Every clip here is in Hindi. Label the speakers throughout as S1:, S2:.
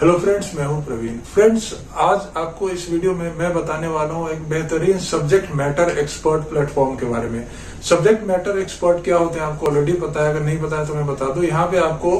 S1: हेलो फ्रेंड्स, मैं हूं प्रवीण। फ्रेंड्स, आज आपको इस वीडियो में मैं बताने वाला हूं एक बेहतरीन सब्जेक्ट मैटर एक्सपर्ट प्लेटफॉर्म के बारे में। सब्जेक्ट मैटर एक्सपर्ट क्या होते हैं आपको ऑलरेडी पता है, अगर नहीं पता है तो मैं बता दूं। यहाँ पे आपको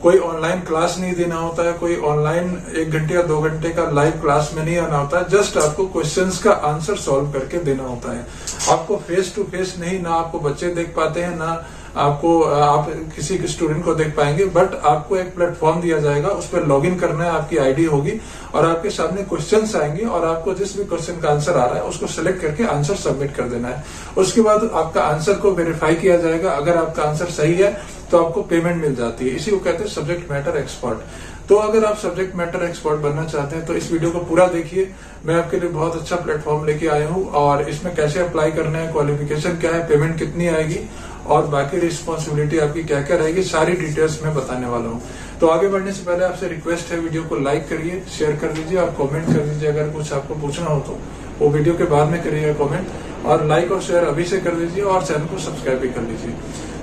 S1: कोई ऑनलाइन क्लास नहीं देना होता है, कोई ऑनलाइन 1 घंटे या 2 घंटे का लाइव क्लास में नहीं आना होता है। जस्ट आपको क्वेश्चंस का आंसर सॉल्व करके देना होता है। आपको फेस टू फेस नहीं, ना आपको बच्चे देख पाते हैं, ना आपको आप किसी स्टूडेंट को देख पाएंगे, बट आपको एक प्लेटफॉर्म दिया जाएगा, उस पर लॉग इन करना है, आपकी आईडी होगी और आपके सामने क्वेश्चंस आएंगे और आपको जिस भी क्वेश्चन का आंसर आ रहा है उसको सिलेक्ट करके आंसर सबमिट कर देना है। उसके बाद आपका आंसर को वेरीफाई किया जाएगा। अगर आपका आंसर सही है तो आपको पेमेंट मिल जाती है। इसी को कहते हैं सब्जेक्ट मैटर एक्सपर्ट। तो अगर आप सब्जेक्ट मैटर एक्सपर्ट बनना चाहते हैं तो इस वीडियो को पूरा देखिए। मैं आपके लिए बहुत अच्छा प्लेटफॉर्म लेके आया हूँ और इसमें कैसे अप्लाई करना है, क्वालिफिकेशन क्या है, पेमेंट कितनी आएगी और बाकी रिस्पॉन्सिबिलिटी आपकी क्या क्या रहेगी, सारी डिटेल्स मैं बताने वाला हूँ। तो आगे बढ़ने से पहले आपसे रिक्वेस्ट है, वीडियो को लाइक करिए, शेयर कर दीजिए और कमेंट कर दीजिए। अगर कुछ आपको पूछना हो तो वो वीडियो के बाद में करिएगा कमेंट, और लाइक और शेयर अभी से कर दीजिए और चैनल को सब्सक्राइब भी कर लीजिए।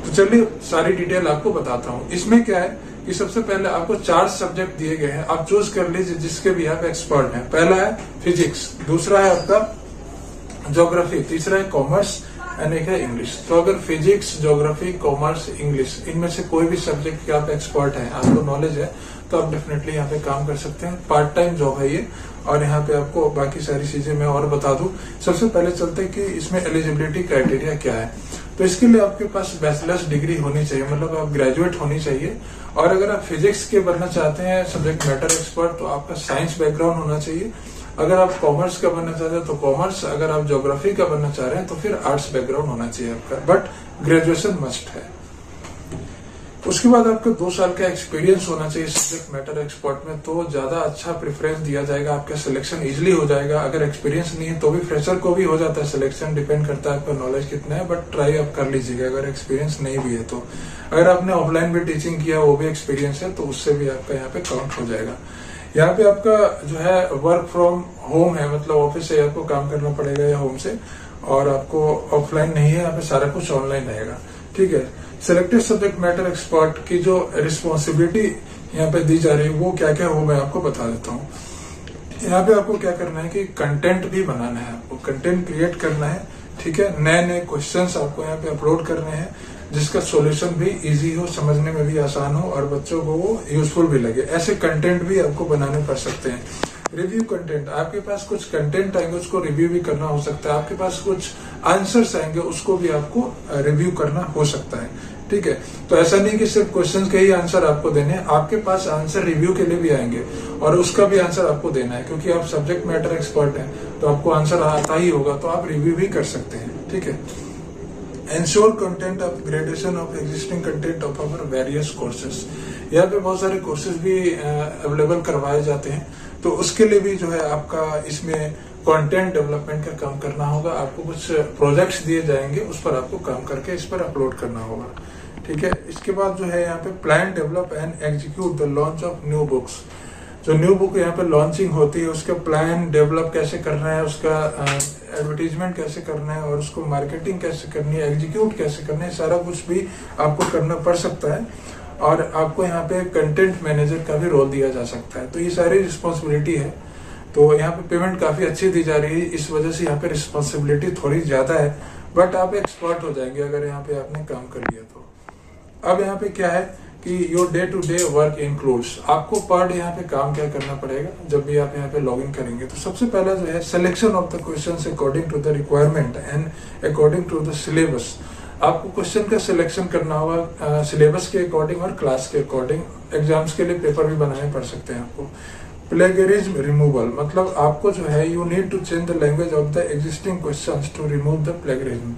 S1: तो चलिए सारी डिटेल आपको बताता हूँ। इसमें क्या है कि सबसे पहले आपको 4 सब्जेक्ट दिए गए हैं, आप चूज कर लीजिए जिसके भी आप एक्सपर्ट हैं। पहला है फिजिक्स, दूसरा है आपका ज्योग्राफी, तीसरा है कॉमर्स एंड एक है इंग्लिश। तो अगर फिजिक्स, ज्योग्राफी, कॉमर्स, इंग्लिश इनमें से कोई भी सब्जेक्ट के आप एक्सपर्ट हैं, आपको नॉलेज है, तो आप डेफिनेटली यहाँ पे काम कर सकते हैं। पार्ट टाइम जॉब है ये, और यहाँ पे आपको बाकी सारी चीजें मैं और बता दूं। सबसे पहले चलते हैं कि इसमें एलिजिबिलिटी क्राइटेरिया क्या है। तो इसके लिए आपके पास बैचलर्स डिग्री होनी चाहिए, मतलब आप ग्रेजुएट होनी चाहिए। और अगर आप फिजिक्स के बनना चाहते हैं सब्जेक्ट मैटर एक्सपर्ट तो आपका साइंस बैकग्राउंड होना चाहिए। अगर आप कॉमर्स का बनना चाहते हैं तो कॉमर्स, अगर आप ज्योग्राफी का बनना चाह रहे हैं तो फिर आर्ट्स बैकग्राउंड होना चाहिए आपका, बट ग्रेजुएशन मस्ट है। उसके बाद आपको 2 साल का एक्सपीरियंस होना चाहिए सब्जेक्ट मैटर एक्सपर्ट में, तो ज्यादा अच्छा प्रेफरेंस दिया जाएगा, आपका सिलेक्शन इजिली हो जाएगा। अगर एक्सपीरियंस नहीं है तो भी फ्रेशर को भी हो जाता है सिलेक्शन, डिपेंड करता है आपका नॉलेज कितना है, बट ट्राई आप कर लीजिएगा अगर एक्सपीरियंस नहीं भी है तो। अगर आपने ऑफलाइन भी टीचिंग किया, वो भी एक्सपीरियंस है, तो उससे भी आपका यहाँ पे काउंट हो जाएगा। यहाँ पे आपका जो है वर्क फ्रॉम होम है, मतलब ऑफिस से आपको काम करना पड़ेगा या होम से, और आपको ऑफलाइन नहीं है, यहाँ पे सारा कुछ ऑनलाइन रहेगा। ठीक है। सिलेक्टेड सब्जेक्ट मैटर एक्सपर्ट की जो रिस्पॉन्सिबिलिटी यहाँ पे दी जा रही है वो क्या क्या, वो मैं आपको बता देता हूँ। यहाँ पे आपको क्या करना है कि कंटेंट भी बनाना है, आपको कंटेंट क्रिएट करना है। ठीक है। नए नए क्वेश्चंस आपको यहाँ पे अपलोड करने हैं, जिसका सॉल्यूशन भी इजी हो, समझने में भी आसान हो और बच्चों को वो यूजफुल भी लगे। ऐसे कंटेंट भी आपको बनाने पड़ सकते हैं। रिव्यू कंटेंट, आपके पास कुछ कंटेंट आएंगे उसको रिव्यू भी करना हो सकता है। आपके पास कुछ आंसर्स आएंगे उसको भी आपको रिव्यू करना हो सकता है। ठीक है। तो ऐसा नहीं कि सिर्फ क्वेश्चन के ही आंसर आपको देने हैं, आपके पास आंसर रिव्यू के लिए भी आएंगे और उसका भी आंसर आपको देना है, क्योंकि आप सब्जेक्ट मैटर एक्सपर्ट हैं तो आपको आंसर आता ही होगा, तो आप रिव्यू भी कर सकते हैं। ठीक है। Ensure content upgradation of existing content of our various courses। यहाँ पे बहुत सारे कोर्सेज भी अवेलेबल करवाए जाते हैं, तो उसके लिए भी जो है आपका इसमें कंटेंट डेवलपमेंट का काम करना होगा। आपको कुछ प्रोजेक्ट्स दिए जाएंगे, उस पर आपको काम करके इस पर अपलोड करना होगा। ठीक है। इसके बाद जो है यहाँ पे plan, develop and execute the launch of new books. जो न्यू बुक यहाँ पे लॉन्चिंग होती है उसका प्लान डेवलप कैसे करना है, उसका एडवर्टीजमेंट कैसे करना है और उसको मार्केटिंग कैसे करनी है, एग्जीक्यूट कैसे करना है, सारा कुछ भी आपको करना पड़ सकता है। और आपको यहाँ पे कंटेंट मैनेजर का भी रोल दिया जा सकता है। तो ये सारी रिस्पॉन्सिबिलिटी है। तो यहाँ पे पेमेंट काफी अच्छी दी जा रही है, इस वजह से यहाँ पे रिस्पॉन्सिबिलिटी थोड़ी ज्यादा है, बट आप एक्सपर्ट हो जाएंगे अगर यहाँ पे आपने काम कर लिया तो। अब यहाँ पे क्या है कि your day to day work includes, आपको पर डे यहाँ पे काम क्या करना पड़ेगा जब भी आप यहाँ पे लॉग इन करेंगे। तो सबसे पहला जो है selection of the questions according to the requirement and according to the syllabus. आपको क्वेश्चन का सिलेक्शन करना होगा सिलेबस के अकॉर्डिंग और क्लास के अकॉर्डिंग। एग्जाम्स के लिए पेपर भी बनाने पड़ सकते हैं आपको। प्लेगरिज्म रिमूवल, मतलब आपको जो है you need to change the language of the existing questions to remove the plagiarism.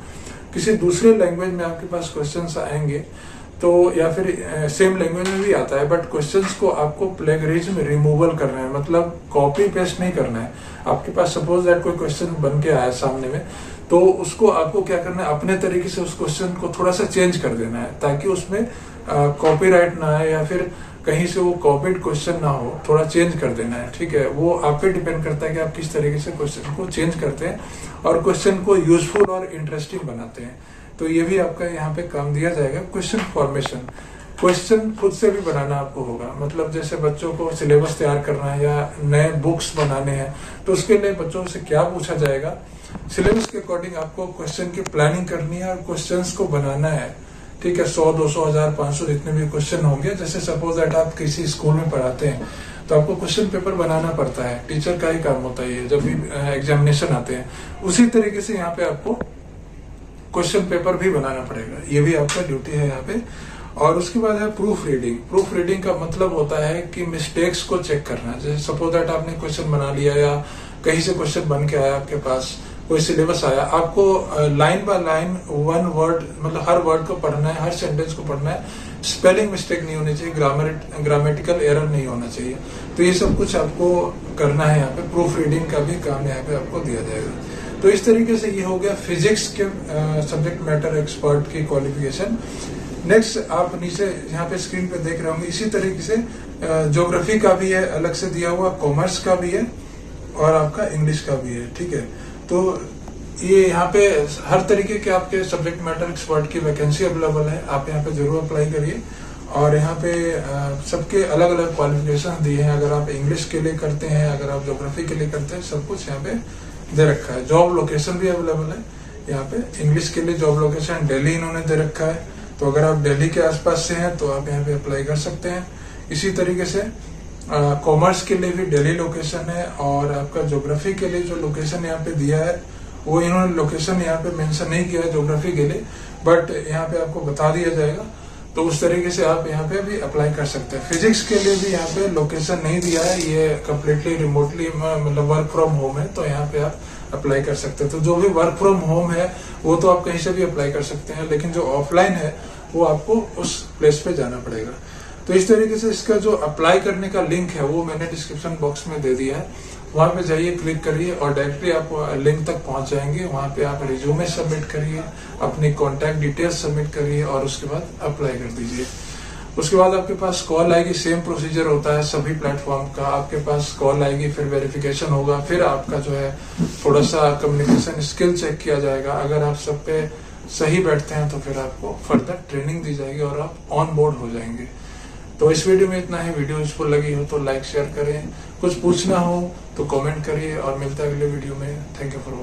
S1: किसी दूसरे लैंग्वेज में आपके पास क्वेश्चंस आएंगे तो, या फिर सेम लैंग्वेज में भी आता है, बट क्वेश्चंस को आपको प्लेगरिज्म रिमूवल करना है, मतलब कॉपी पेस्ट नहीं करना है। आपके पास सपोज दैट कोई क्वेश्चन बन के आया सामने में, तो उसको आपको क्या करना है, अपने तरीके से उस क्वेश्चन को थोड़ा सा चेंज कर देना है, ताकि उसमें कॉपीराइट ना आए या फिर कहीं से वो कॉपीड क्वेश्चन ना हो, थोड़ा चेंज कर देना है। ठीक है। वो आप पे डिपेंड करता है कि आप किस तरीके से क्वेश्चन को चेंज करते हैं और क्वेश्चन को यूजफुल और इंटरेस्टिंग बनाते हैं। तो ये भी आपका यहाँ पे काम दिया जाएगा। क्वेश्चन फॉर्मेशन, क्वेश्चन खुद से भी बनाना आपको होगा। मतलब जैसे बच्चों को सिलेबस तैयार करना है या नए बुक्स बनाने हैं, तो उसके लिए बच्चों से क्या पूछा जाएगा, सिलेबस के अकॉर्डिंग आपको क्वेश्चन की प्लानिंग करनी है और क्वेश्चंस को बनाना है। ठीक है, 100, 200, 1000, 500 जितने भी क्वेश्चन होंगे, जैसे सपोज दैट आप किसी स्कूल में पढ़ाते हैं तो आपको क्वेश्चन पेपर बनाना पड़ता है, टीचर का ही काम होता है ये जब भी एग्जामिनेशन आते हैं। उसी तरीके से यहाँ पे आपको क्वेश्चन पेपर भी बनाना पड़ेगा, ये भी आपका ड्यूटी है यहाँ पे। और उसके बाद है प्रूफ रीडिंग। प्रूफ रीडिंग का मतलब होता है कि मिस्टेक्स को चेक करना। जैसे सपोज दैट आपने क्वेश्चन बना लिया या कहीं से क्वेश्चन बन के आया आपके पास, कोई सिलेबस आया, आपको line by line one word मतलब हर वर्ड को पढ़ना है, हर सेंटेंस को पढ़ना है, स्पेलिंग मिस्टेक नहीं होनी चाहिए, ग्रामेटिकल एरर नहीं होना चाहिए। तो ये सब कुछ आपको करना है यहाँ पे। प्रूफ रीडिंग का भी काम यहाँ पे आपको दिया जाएगा। तो इस तरीके से ये हो गया फिजिक्स के सब्जेक्ट मैटर एक्सपर्ट की क्वालिफिकेशन। नेक्स्ट आप नीचे यहाँ पे स्क्रीन पे देख रहे होंगे, इसी तरीके से ज्योग्राफी का भी है अलग से दिया हुआ, कॉमर्स का भी है और आपका इंग्लिश का भी है। ठीक है, तो ये यहाँ पे हर तरीके के आपके सब्जेक्ट मैटर एक्सपर्ट की वैकेंसी अवेलेबल है, आप यहाँ पे जरूर अप्लाई करिए। और यहाँ पे सबके अलग अलग क्वालिफिकेशन दिए हैं। अगर आप इंग्लिश के लिए करते हैं, अगर आप ज्योग्राफी के लिए करते हैं, सब कुछ यहाँ पे दे रखा है। जॉब लोकेशन भी अवेलेबल है यहाँ पे। इंग्लिश के लिए जॉब लोकेशन दिल्ली इन्होंने दे रखा है, तो अगर आप दिल्ली के आसपास से हैं तो आप यहाँ पे अप्लाई कर सकते हैं। इसी तरीके से कॉमर्स के लिए भी दिल्ली लोकेशन है, और आपका ज्योग्राफी के लिए जो लोकेशन यहाँ पे दिया है वो इन्होंने लोकेशन यहाँ पे मेंशन नहीं किया है ज्योग्राफी के लिए, बट यहाँ पे आपको बता दिया जाएगा। तो उस तरीके से आप यहाँ पे भी अप्लाई कर सकते हैं। फिजिक्स के लिए भी यहाँ पे लोकेशन नहीं दिया है, ये कम्प्लीटली रिमोटली मतलब वर्क फ्रॉम होम है, तो यहाँ पे आप अप्लाई कर सकते हैं। तो जो भी वर्क फ्रॉम होम है वो तो आप कहीं से भी अप्लाई कर सकते हैं, लेकिन जो ऑफलाइन है वो आपको उस प्लेस पे जाना पड़ेगा। तो इस तरीके से इसका जो अप्लाई करने का लिंक है वो मैंने डिस्क्रिप्शन बॉक्स में दे दिया है, वहां पे जाइए, क्लिक करिए और डायरेक्टली आप लिंक तक पहुंच जाएंगे। वहां पे आप रिज्यूमे सबमिट करिए, अपनी कॉन्टैक्ट डिटेल्स सबमिट करिए और उसके बाद अप्लाई कर दीजिए। उसके बाद आपके पास कॉल आएगी, सेम प्रोसीजर होता है सभी प्लेटफॉर्म का। आपके पास कॉल आएगी, फिर वेरिफिकेशन होगा, फिर आपका जो है थोड़ा सा कम्युनिकेशन स्किल चेक किया जाएगा। अगर आप सब पे सही बैठते हैं तो फिर आपको फर्दर ट्रेनिंग दी जाएगी और आप ऑन बोर्ड हो जाएंगे। तो इस वीडियो में इतना है। वीडियो यूजफुल लगी हो तो लाइक शेयर करें, कुछ पूछना हो तो कमेंट करिए और मिलता है अगले वीडियो में। Thank you for watching.